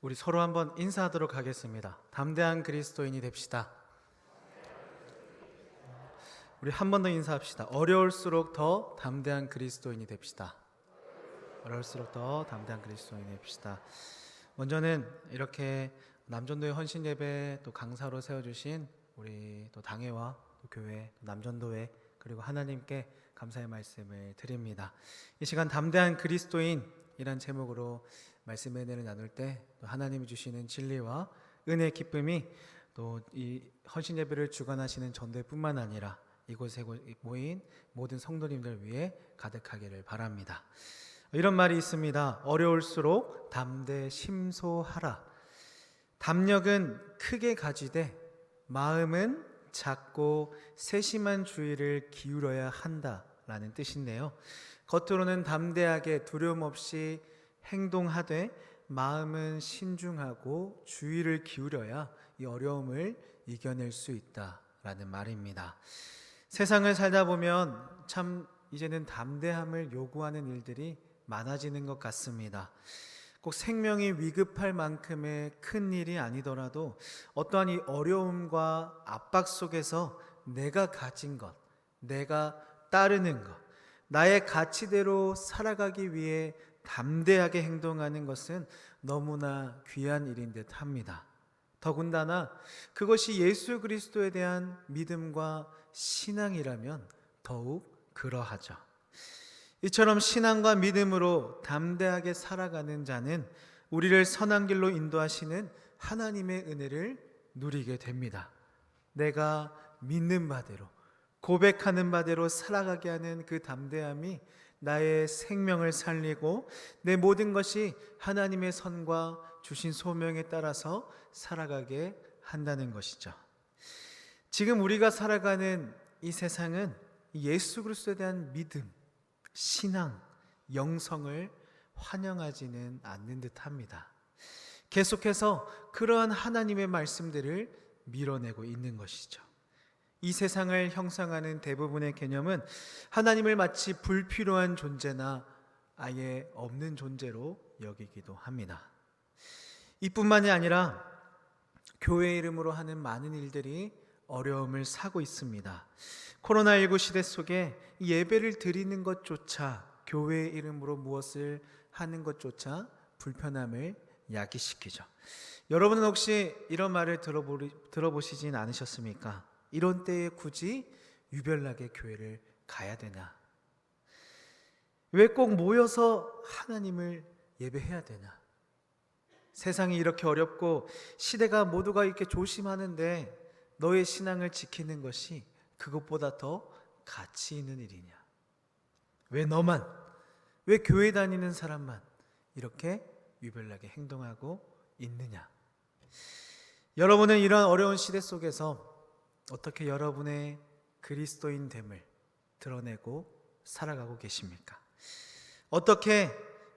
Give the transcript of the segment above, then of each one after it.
우리 서로 한번 인사하도록 하겠습니다. 담대한 그리스도인이 됩시다. 우리 한 번 더 인사합시다. 어려울수록 더 담대한 그리스도인이 됩시다. 어려울수록 더 담대한 그리스도인이 됩시다. 먼저는 이렇게 남전도의 헌신 예배 또 강사로 세워주신 우리 또 당회와 또 교회, 남전도회 그리고 하나님께 감사의 말씀을 드립니다. 이 시간 담대한 그리스도인이란 제목으로 말씀의 은혜를 나눌 때 또 하나님이 주시는 진리와 은혜의 기쁨이 또 이 헌신 예배를 주관하시는 전도회뿐만 아니라 이곳에 모인 모든 성도님들 위해 가득하기를 바랍니다. 이런 말이 있습니다. 어려울수록 담대심소하라. 담력은 크게 가지되 마음은 작고 세심한 주의를 기울여야 한다라는 뜻인데요. 겉으로는 담대하게 두려움 없이 행동하되 마음은 신중하고 주의를 기울여야 이 어려움을 이겨낼 수 있다라는 말입니다. 세상을 살다 보면 참 이제는 담대함을 요구하는 일들이 많아지는 것 같습니다. 꼭 생명이 위급할 만큼의 큰 일이 아니더라도 어떠한 이 어려움과 압박 속에서 내가 가진 것, 내가 따르는 것, 나의 가치대로 살아가기 위해 담대하게 행동하는 것은 너무나 귀한 일인 듯 합니다. 더군다나 그것이 예수 그리스도에 대한 믿음과 신앙이라면 더욱 그러하죠. 이처럼 신앙과 믿음으로 담대하게 살아가는 자는 우리를 선한 길로 인도하시는 하나님의 은혜를 누리게 됩니다. 내가 믿는 바대로 고백하는 바대로 살아가게 하는 그 담대함이 나의 생명을 살리고 내 모든 것이 하나님의 선과 주신 소명에 따라서 살아가게 한다는 것이죠. 지금 우리가 살아가는 이 세상은 예수 그리스도에 대한 믿음, 신앙, 영성을 환영하지는 않는 듯합니다. 계속해서 그러한 하나님의 말씀들을 밀어내고 있는 것이죠. 이 세상을 형성하는 대부분의 개념은 하나님을 마치 불필요한 존재나 아예 없는 존재로 여기기도 합니다. 이뿐만이 아니라 교회 이름으로 하는 많은 일들이 어려움을 사고 있습니다. 코로나19 시대 속에 예배를 드리는 것조차 교회 이름으로 무엇을 하는 것조차 불편함을 야기시키죠. 여러분은 혹시 이런 말을 들어보시진 않으셨습니까? 이런 때에 굳이 유별나게 교회를 가야 되나? 왜 꼭 모여서 하나님을 예배해야 되나? 세상이 이렇게 어렵고 시대가 모두가 이렇게 조심하는데 너의 신앙을 지키는 것이 그것보다 더 가치 있는 일이냐? 왜 너만, 왜 교회 다니는 사람만 이렇게 유별나게 행동하고 있느냐? 여러분은 이런 어려운 시대 속에서 어떻게 여러분의 그리스도인됨을 드러내고 살아가고 계십니까? 어떻게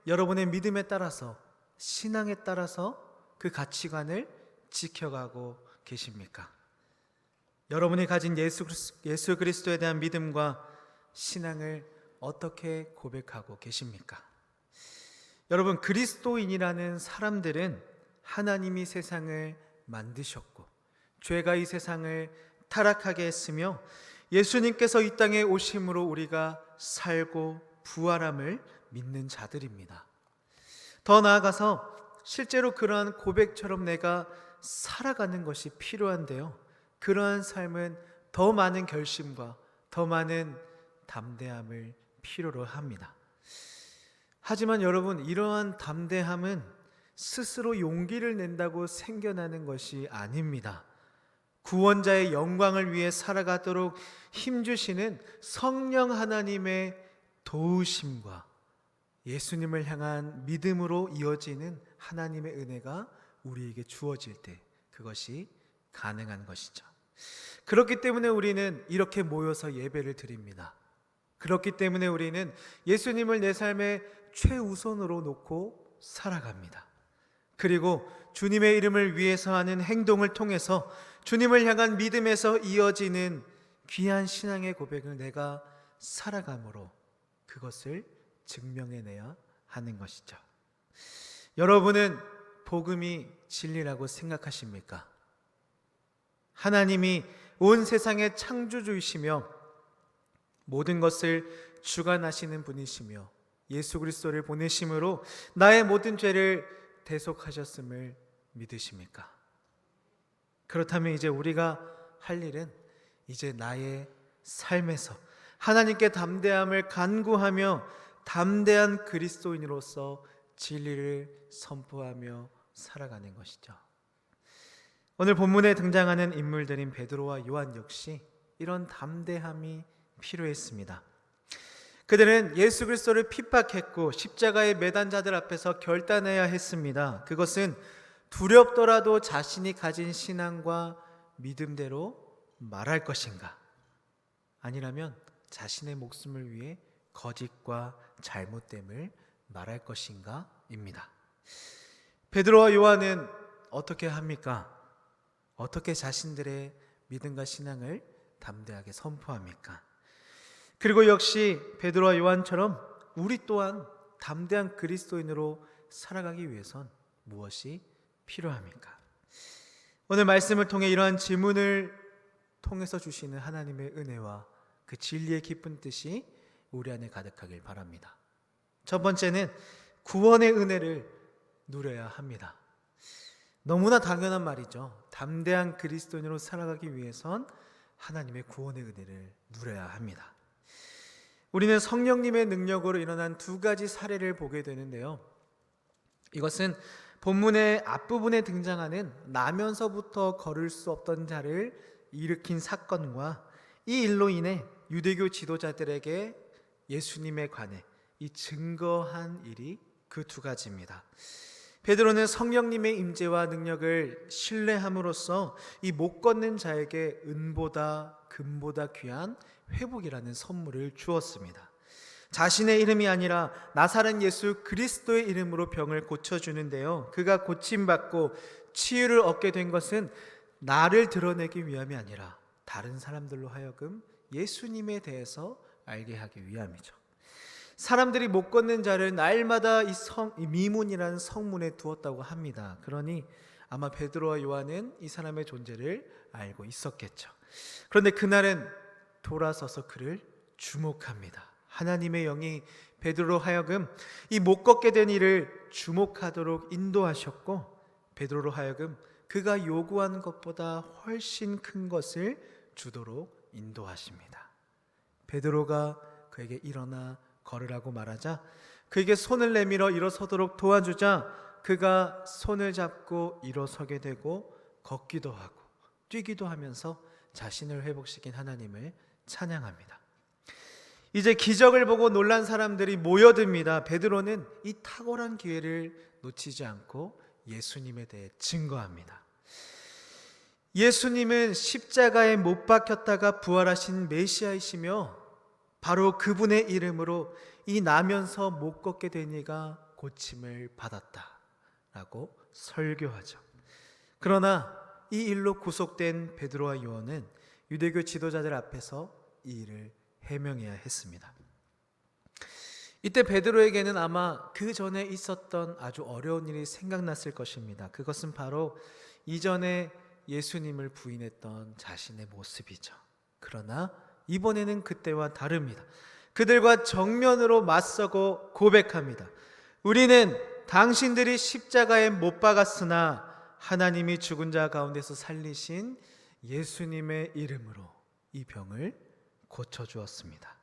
여러분의 믿음에 따라서, 신앙에 따라서 그 가치관을 지켜가고 계십니까? 여러분이 가진 예수 그리스도에 대한 믿음과 신앙을 어떻게 고백하고 계십니까? 여러분, 그리스도인이라는 사람들은 하나님이 세상을 만드셨고 죄가 이 세상을 타락하게 했으며 예수님께서 이 땅에 오심으로 우리가 살고 부활함을 믿는 자들입니다. 더 나아가서 실제로 그러한 고백처럼 내가 살아가는 것이 필요한데요, 그러한 삶은 더 많은 결심과 더 많은 담대함을 필요로 합니다. 하지만 여러분, 이러한 담대함은 스스로 용기를 낸다고 생겨나는 것이 아닙니다. 구원자의 영광을 위해 살아가도록 힘주시는 성령 하나님의 도우심과 예수님을 향한 믿음으로 이어지는 하나님의 은혜가 우리에게 주어질 때 그것이 가능한 것이죠. 그렇기 때문에 우리는 이렇게 모여서 예배를 드립니다. 그렇기 때문에 우리는 예수님을 내 삶의 최우선으로 놓고 살아갑니다. 그리고 주님의 이름을 위해서 하는 행동을 통해서 주님을 향한 믿음에서 이어지는 귀한 신앙의 고백을 내가 살아감으로 그것을 증명해내야 하는 것이죠. 여러분은 복음이 진리라고 생각하십니까? 하나님이 온 세상의 창조주이시며 모든 것을 주관하시는 분이시며 예수 그리스도를 보내심으로 나의 모든 죄를 대속하셨음을 믿으십니까? 그렇다면 이제 우리가 할 일은 이제 나의 삶에서 하나님께 담대함을 간구하며 담대한 그리스도인으로서 진리를 선포하며 살아가는 것이죠. 오늘 본문에 등장하는 인물들인 베드로와 요한 역시 이런 담대함이 필요했습니다. 그들은 예수 그리스도를 핍박했고 십자가에 매단 자들 앞에서 결단해야 했습니다. 그것은 두렵더라도 자신이 가진 신앙과 믿음대로 말할 것인가, 아니라면 자신의 목숨을 위해 거짓과 잘못됨을 말할 것인가 입니다. 베드로와 요한은 어떻게 합니까? 어떻게 자신들의 믿음과 신앙을 담대하게 선포합니까? 그리고 역시 베드로와 요한처럼 우리 또한 담대한 그리스도인으로 살아가기 위해선 무엇이 필요합니까? 오늘 말씀을 통해 이러한 질문을 통해서 주시는 하나님의 은혜와 그 진리의 깊은 뜻이 우리 안에 가득하길 바랍니다. 첫 번째는 구원의 은혜를 누려야 합니다. 너무나 당연한 말이죠. 담대한 그리스도인으로 살아가기 위해선 하나님의 구원의 은혜를 누려야 합니다. 우리는 성령님의 능력으로 일어난 두 가지 사례를 보게 되는데요. 이것은 본문의 앞부분에 등장하는 나면서부터 걸을 수 없던 자를 일으킨 사건과 이 일로 인해 유대교 지도자들에게 예수님에 관해 이 증거한 일이 그 두 가지입니다. 베드로는 성령님의 임재와 능력을 신뢰함으로써 이 못 걷는 자에게 은보다 금보다 귀한 회복이라는 선물을 주었습니다. 자신의 이름이 아니라 나사렛 예수 그리스도의 이름으로 병을 고쳐주는데요, 그가 고침받고 치유를 얻게 된 것은 나를 드러내기 위함이 아니라 다른 사람들로 하여금 예수님에 대해서 알게 하기 위함이죠. 사람들이 못 걷는 자를 날마다 이 미문이라는 성문에 두었다고 합니다. 그러니 아마 베드로와 요한은 이 사람의 존재를 알고 있었겠죠. 그런데 그날은 돌아서서 그를 주목합니다. 하나님의 영이 베드로로 하여금 이 못 걷게 된 일을 주목하도록 인도하셨고, 베드로로 하여금 그가 요구한 것보다 훨씬 큰 것을 주도록 인도하십니다. 베드로가 그에게 일어나 걸으라고 말하자 그에게 손을 내밀어 일어서도록 도와주자 그가 손을 잡고 일어서게 되고 걷기도 하고 뛰기도 하면서 자신을 회복시킨 하나님을 찬양합니다. 이제 기적을 보고 놀란 사람들이 모여듭니다. 베드로는 이 탁월한 기회를 놓치지 않고 예수님에 대해 증거합니다. 예수님은 십자가에 못 박혔다가 부활하신 메시아이시며 바로 그분의 이름으로 이 나면서 못 걷게 된 이가 고침을 받았다라고 설교하죠. 그러나 이 일로 구속된 베드로와 요한은 유대교 지도자들 앞에서 이 일을 해명해야 했습니다. 이때 베드로에게는 아마 그 전에 있었던 아주 어려운 일이 생각났을 것입니다. 그것은 바로 이전에 예수님을 부인했던 자신의 모습이죠. 그러나 이번에는 그때와 다릅니다. 그들과 정면으로 맞서고 고백합니다. 우리는 당신들이 십자가에 못 박았으나 하나님이 죽은 자 가운데서 살리신 예수님의 이름으로 이 병을 고쳐주었습니다.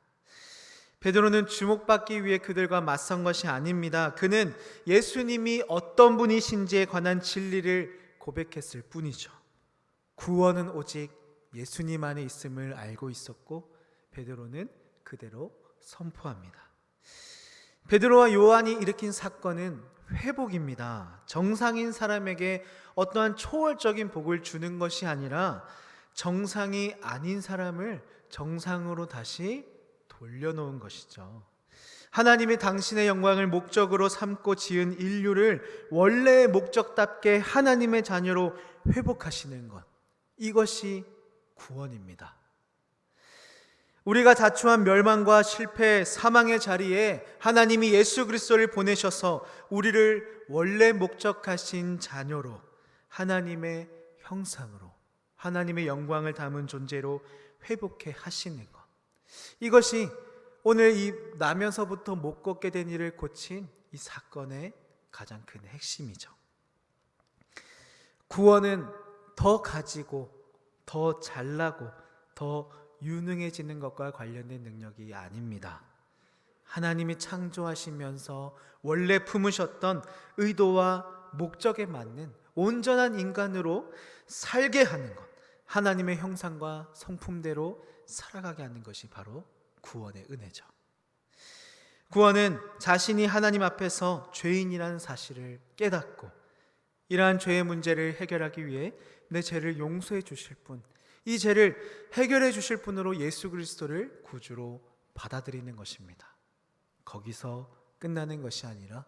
베드로는 주목받기 위해 그들과 맞선 것이 아닙니다. 그는 예수님이 어떤 분이신지에 관한 진리를 고백했을 뿐이죠. 구원은 오직 예수님 안에 있음을 알고 있었고 베드로는 그대로 선포합니다. 베드로와 요한이 일으킨 사건은 회복입니다. 정상인 사람에게 어떠한 초월적인 복을 주는 것이 아니라 정상이 아닌 사람을 정상으로 다시 돌려놓은 것이죠. 하나님이 당신의 영광을 목적으로 삼고 지은 인류를 원래의 목적답게 하나님의 자녀로 회복하시는 것, 이것이 구원입니다. 우리가 자초한 멸망과 실패, 사망의 자리에 하나님이 예수 그리스도를 보내셔서 우리를 원래 목적하신 자녀로, 하나님의 형상으로, 하나님의 영광을 담은 존재로 회복해 하시는 것, 이것이 오늘 이 나면서부터 못 걷게 된 일을 고친 이 사건의 가장 큰 핵심이죠. 구원은 더 가지고, 더 잘나고, 더 유능해지는 것과 관련된 능력이 아닙니다. 하나님이 창조하시면서 원래 품으셨던 의도와 목적에 맞는 온전한 인간으로 살게 하는 것, 하나님의 형상과 성품대로 살아가게 하는 것이 바로 구원의 은혜죠. 구원은 자신이 하나님 앞에서 죄인이라는 사실을 깨닫고 이러한 죄의 문제를 해결하기 위해 내 죄를 용서해 주실 분, 이 죄를 해결해 주실 분으로 예수 그리스도를 구주로 받아들이는 것입니다. 거기서 끝나는 것이 아니라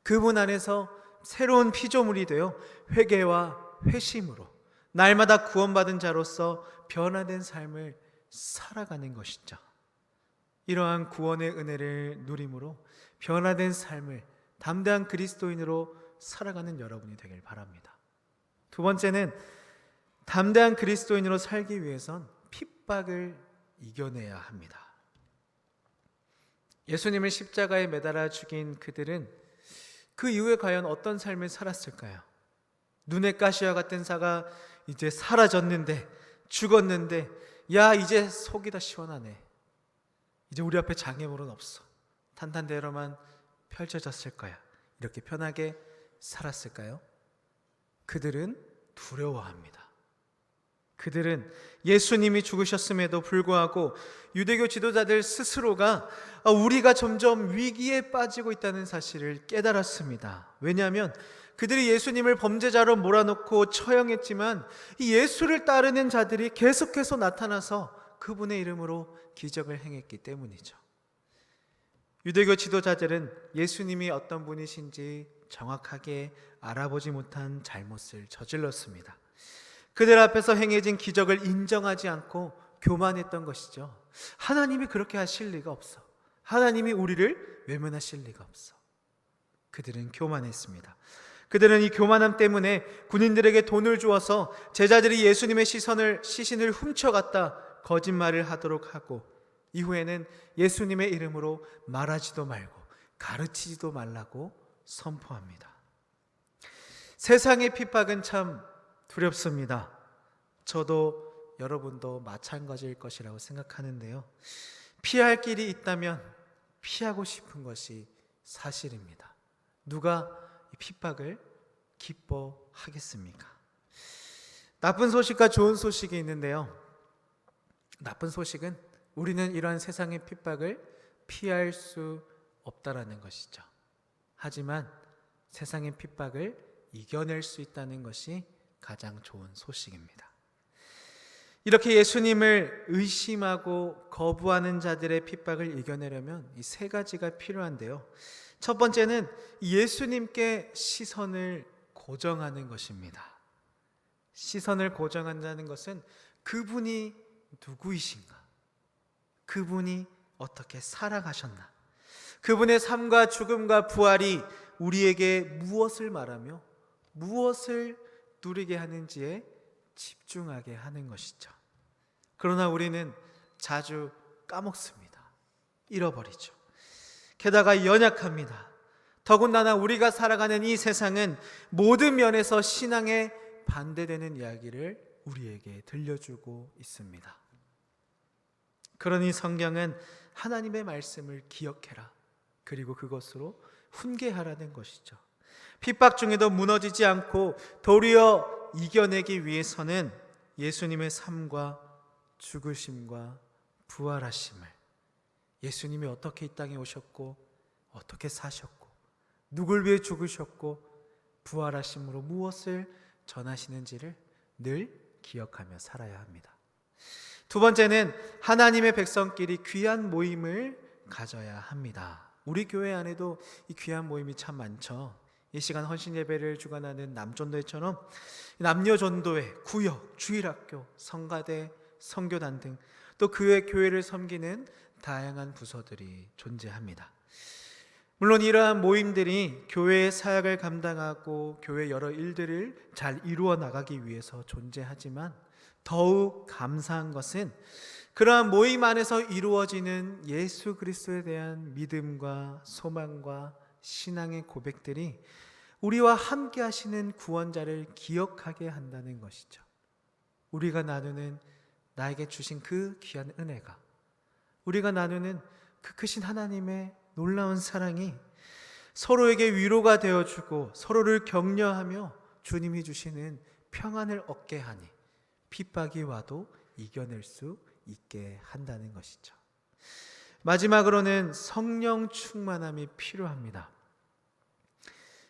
그분 안에서 새로운 피조물이 되어 회개와 회심으로 날마다 구원받은 자로서 변화된 삶을 살아가는 것이죠. 이러한 구원의 은혜를 누림으로 변화된 삶을 담대한 그리스도인으로 살아가는 여러분이 되길 바랍니다. 두 번째는 담대한 그리스도인으로 살기 위해선 핍박을 이겨내야 합니다. 예수님을 십자가에 매달아 죽인 그들은 그 이후에 과연 어떤 삶을 살았을까요? 눈의 가시와 같은 자가 이제 사라졌는데, 죽었는데, 야 이제 속이 다 시원하네, 이제 우리 앞에 장애물은 없어, 탄탄대로만 펼쳐졌을 거야, 이렇게 편하게 살았을까요? 그들은 두려워합니다. 그들은 예수님이 죽으셨음에도 불구하고 유대교 지도자들 스스로가 우리가 점점 위기에 빠지고 있다는 사실을 깨달았습니다. 왜냐하면 그들이 예수님을 범죄자로 몰아넣고 처형했지만 이 예수를 따르는 자들이 계속해서 나타나서 그분의 이름으로 기적을 행했기 때문이죠. 유대교 지도자들은 예수님이 어떤 분이신지 정확하게 알아보지 못한 잘못을 저질렀습니다. 그들 앞에서 행해진 기적을 인정하지 않고 교만했던 것이죠. 하나님이 그렇게 하실 리가 없어, 하나님이 우리를 외면하실 리가 없어. 그들은 교만했습니다. 그들은 이 교만함 때문에 군인들에게 돈을 주어서 제자들이 예수님의 시신을 훔쳐갔다 거짓말을 하도록 하고, 이후에는 예수님의 이름으로 말하지도 말고 가르치지도 말라고 선포합니다. 세상의 핍박은 참 두렵습니다. 저도 여러분도 마찬가지일 것이라고 생각하는데요, 피할 길이 있다면 피하고 싶은 것이 사실입니다. 누가 이 핍박을 기뻐하겠습니까? 나쁜 소식과 좋은 소식이 있는데요, 나쁜 소식은 우리는 이러한 세상의 핍박을 피할 수 없다라는 것이죠. 하지만 세상의 핍박을 이겨낼 수 있다는 것이 가장 좋은 소식입니다. 이렇게 예수님을 의심하고 거부하는 자들의 핍박을 이겨내려면 이 세 가지가 필요한데요, 첫 번째는 예수님께 시선을 고정하는 것입니다. 시선을 고정한다는 것은 그분이 누구이신가, 그분이 어떻게 살아가셨나, 그분의 삶과 죽음과 부활이 우리에게 무엇을 말하며 무엇을 누리게 하는지에 집중하게 하는 것이죠. 그러나 우리는 자주 까먹습니다. 잃어버리죠. 게다가 연약합니다. 더군다나 우리가 살아가는 이 세상은 모든 면에서 신앙에 반대되는 이야기를 우리에게 들려주고 있습니다. 그러니 성경은 하나님의 말씀을 기억해라, 그리고 그것으로 훈계하라는 것이죠. 핍박 중에도 무너지지 않고 도리어 이겨내기 위해서는 예수님의 삶과 죽으심과 부활하심을, 예수님이 어떻게 이 땅에 오셨고 어떻게 사셨고 누굴 위해 죽으셨고 부활하심으로 무엇을 전하시는지를 늘 기억하며 살아야 합니다. 두 번째는 하나님의 백성끼리 귀한 모임을 가져야 합니다. 우리 교회 안에도 이 귀한 모임이 참 많죠. 이 시간 헌신 예배를 주관하는 남전도회처럼 남녀전도회, 구역, 주일학교, 성가대, 선교단 등 또 그의 교회를 섬기는 다양한 부서들이 존재합니다. 물론 이러한 모임들이 교회의 사역을 감당하고 교회 여러 일들을 잘 이루어 나가기 위해서 존재하지만 더욱 감사한 것은 그러한 모임 안에서 이루어지는 예수 그리스도에 대한 믿음과 소망과 신앙의 고백들이 우리와 함께 하시는 구원자를 기억하게 한다는 것이죠. 우리가 나누는 나에게 주신 그 귀한 은혜가, 우리가 나누는 그 크신 하나님의 놀라운 사랑이 서로에게 위로가 되어주고 서로를 격려하며 주님이 주시는 평안을 얻게 하니 핍박이 와도 이겨낼 수 있게 한다는 것이죠. 마지막으로는 성령 충만함이 필요합니다.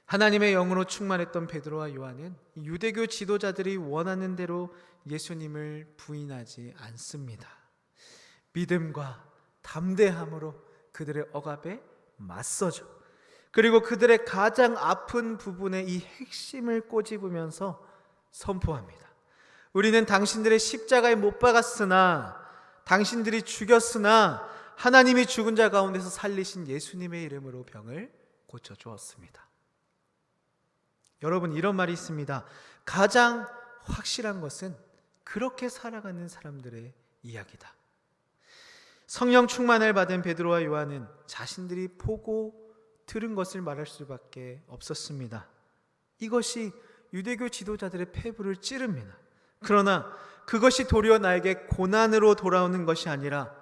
하나님의 영으로 충만했던 베드로와 요한은 유대교 지도자들이 원하는 대로 예수님을 부인하지 않습니다. 믿음과 담대함으로 그들의 억압에 맞서죠. 그리고 그들의 가장 아픈 부분에 이 핵심을 꼬집으면서 선포합니다. 우리는 당신들의 십자가에 못 박았으나, 당신들이 죽였으나 하나님이 죽은 자 가운데서 살리신 예수님의 이름으로 병을 고쳐주었습니다. 여러분, 이런 말이 있습니다. 가장 확실한 것은 그렇게 살아가는 사람들의 이야기다. 성령 충만을 받은 베드로와 요한은 자신들이 보고 들은 것을 말할 수밖에 없었습니다. 이것이 유대교 지도자들의 폐부를 찌릅니다. 그러나 그것이 도리어 나에게 고난으로 돌아오는 것이 아니라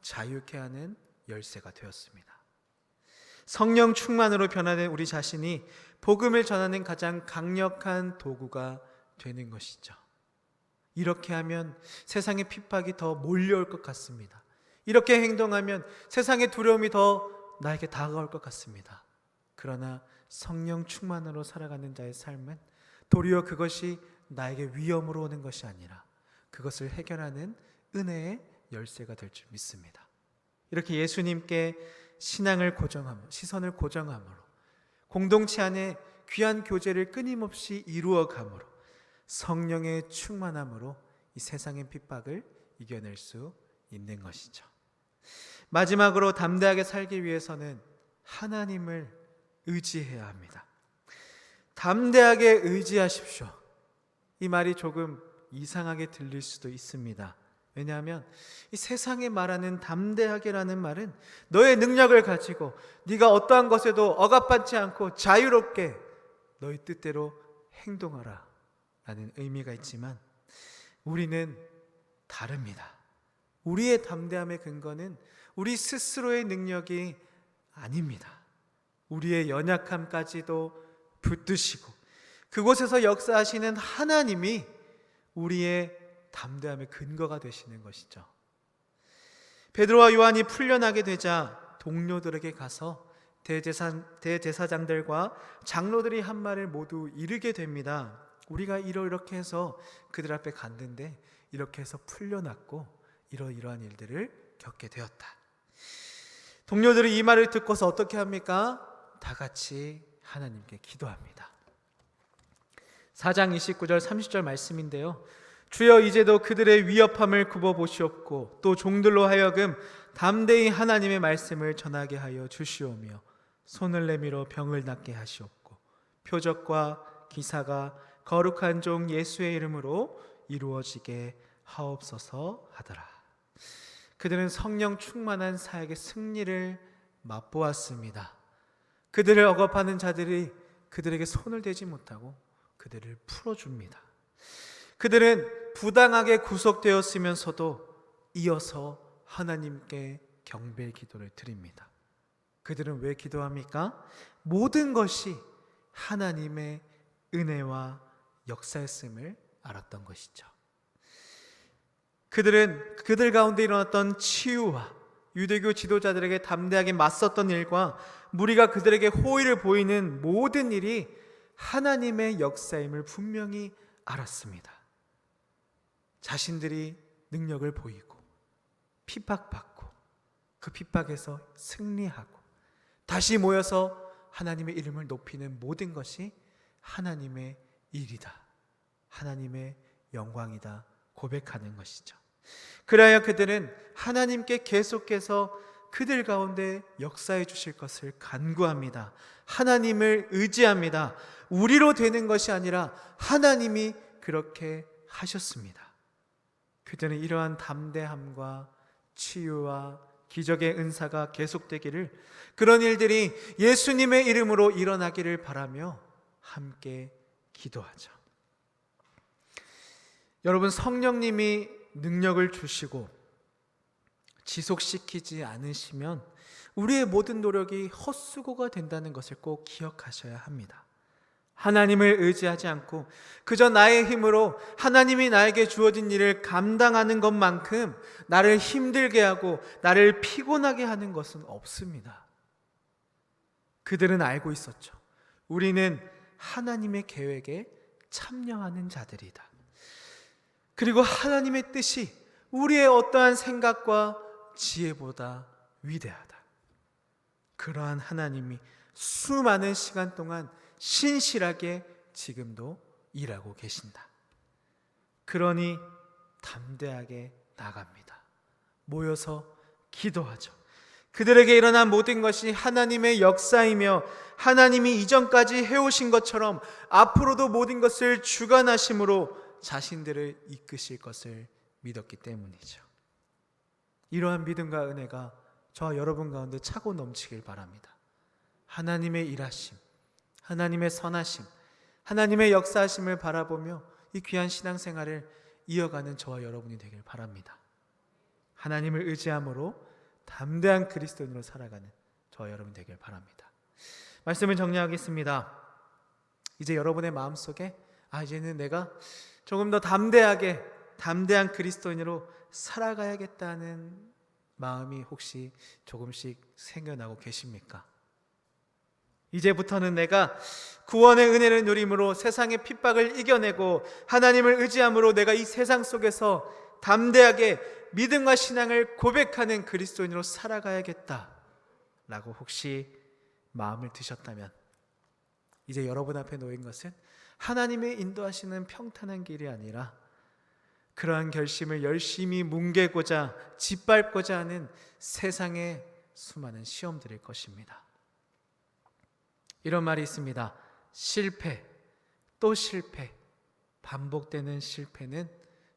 자유케 하는 열쇠가 되었습니다. 성령 충만으로 변화된 우리 자신이 복음을 전하는 가장 강력한 도구가 되는 것이죠. 이렇게 하면 세상의 핍박이 더 몰려올 것 같습니다. 이렇게 행동하면 세상의 두려움이 더 나에게 다가올 것 같습니다. 그러나 성령 충만으로 살아가는 자의 삶은 도리어 그것이 나에게 위험으로 오는 것이 아니라 그것을 해결하는 은혜의 열쇠가 될 줄 믿습니다. 이렇게 예수님께 신앙을 고정함으로, 시선을 고정함으로, 공동체 안에 귀한 교제를 끊임없이 이루어감으로, 성령의 충만함으로 이 세상의 핍박을 이겨낼 수 있는 것이죠. 마지막으로 담대하게 살기 위해서는 하나님을 의지해야 합니다. 담대하게 의지하십시오. 이 말이 조금 이상하게 들릴 수도 있습니다. 왜냐하면 이 세상에 말하는 담대하게라는 말은 너의 능력을 가지고 네가 어떠한 것에도 억압받지 않고 자유롭게 너의 뜻대로 행동하라 라는 의미가 있지만 우리는 다릅니다. 우리의 담대함의 근거는 우리 스스로의 능력이 아닙니다. 우리의 연약함까지도 붙드시고 그곳에서 역사하시는 하나님이 우리의 담대함의 근거가 되시는 것이죠. 베드로와 요한이 풀려나게 되자 동료들에게 가서 대제사장들과 장로들이 한 말을 모두 이르게 됩니다. 우리가 이렇게 해서 그들 앞에 갔는데 이렇게 해서 풀려났고 이러이러한 일들을 겪게 되었다. 동료들이 이 말을 듣고서 어떻게 합니까? 다 같이 하나님께 기도합니다. 4장 29절 30절 말씀인데요. 주여 이제도 그들의 위협함을 굽어보시옵고 또 종들로 하여금 담대히 하나님의 말씀을 전하게 하여 주시오며 손을 내밀어 병을 낫게 하시옵고 표적과 기사가 거룩한 종 예수의 이름으로 이루어지게 하옵소서 하더라. 그들은 성령 충만한 사역의 승리를 맛보았습니다. 그들을 억압하는 자들이 그들에게 손을 대지 못하고 그들을 풀어줍니다. 그들은 부당하게 구속되었으면서도 이어서 하나님께 경배 기도를 드립니다. 그들은 왜 기도합니까? 모든 것이 하나님의 은혜와 역사였음을 알았던 것이죠. 그들은 그들 가운데 일어났던 치유와 유대교 지도자들에게 담대하게 맞섰던 일과 무리가 그들에게 호의를 보이는 모든 일이 하나님의 역사임을 분명히 알았습니다. 자신들이 능력을 보이고 핍박받고 그 핍박에서 승리하고 다시 모여서 하나님의 이름을 높이는 모든 것이 하나님의 일이다, 하나님의 영광이다 고백하는 것이죠. 그래야 그들은 하나님께 계속해서 그들 가운데 역사해 주실 것을 간구합니다. 하나님을 의지합니다. 우리로 되는 것이 아니라 하나님이 그렇게 하셨습니다. 그들은 이러한 담대함과 치유와 기적의 은사가 계속되기를, 그런 일들이 예수님의 이름으로 일어나기를 바라며 함께 기도하죠. 여러분, 성령님이 능력을 주시고 지속시키지 않으시면 우리의 모든 노력이 헛수고가 된다는 것을 꼭 기억하셔야 합니다. 하나님을 의지하지 않고 그저 나의 힘으로 하나님이 나에게 주어진 일을 감당하는 것만큼 나를 힘들게 하고 나를 피곤하게 하는 것은 없습니다. 그들은 알고 있었죠. 우리는 하나님의 계획에 참여하는 자들이다. 그리고 하나님의 뜻이 우리의 어떠한 생각과 지혜보다 위대하다. 그러한 하나님이 수많은 시간 동안 신실하게 지금도 일하고 계신다. 그러니 담대하게 나갑니다. 모여서 기도하죠. 그들에게 일어난 모든 것이 하나님의 역사이며 하나님이 이전까지 해오신 것처럼 앞으로도 모든 것을 주관하심으로 자신들을 이끄실 것을 믿었기 때문이죠. 이러한 믿음과 은혜가 저와 여러분 가운데 차고 넘치길 바랍니다. 하나님의 일하심, 하나님의 선하심, 하나님의 역사하심을 바라보며 이 귀한 신앙생활을 이어가는 저와 여러분이 되길 바랍니다. 하나님을 의지함으로 담대한 그리스도인으로 살아가는 저와 여러분 되길 바랍니다. 말씀을 정리하겠습니다. 이제 여러분의 마음속에 이제는 내가 조금 더 담대한 그리스도인으로 살아가야겠다는 마음이 혹시 조금씩 생겨나고 계십니까? 이제부터는 내가 구원의 은혜를 누림으로 세상의 핍박을 이겨내고 하나님을 의지함으로 내가 이 세상 속에서 담대하게 믿음과 신앙을 고백하는 그리스도인으로 살아가야겠다 라고 혹시 마음을 드셨다면, 이제 여러분 앞에 놓인 것은 하나님의 인도하시는 평탄한 길이 아니라 그러한 결심을 열심히 뭉개고자 짓밟고자 하는 세상의 수많은 시험들일 것입니다. 이런 말이 있습니다. 실패, 또 실패, 반복되는 실패는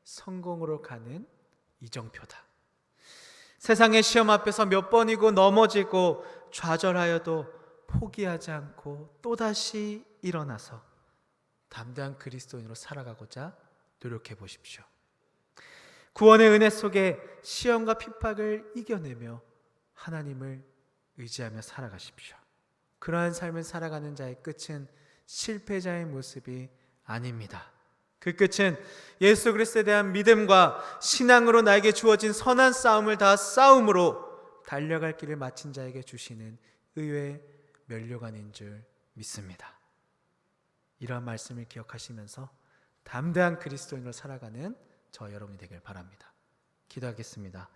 성공으로 가는 이정표다. 세상의 시험 앞에서 몇 번이고 넘어지고 좌절하여도 포기하지 않고 또다시 일어나서 담대한 그리스도인으로 살아가고자 노력해 보십시오. 구원의 은혜 속에 시험과 핍박을 이겨내며 하나님을 의지하며 살아가십시오. 그러한 삶을 살아가는 자의 끝은 실패자의 모습이 아닙니다. 그 끝은 예수 그리스도에 대한 믿음과 신앙으로 나에게 주어진 선한 싸움을 다 싸움으로 달려갈 길을 마친 자에게 주시는 의의 면류관인 줄 믿습니다. 이러한 말씀을 기억하시면서 담대한 그리스도인으로 살아가는 저 여러분이 되길 바랍니다. 기도하겠습니다.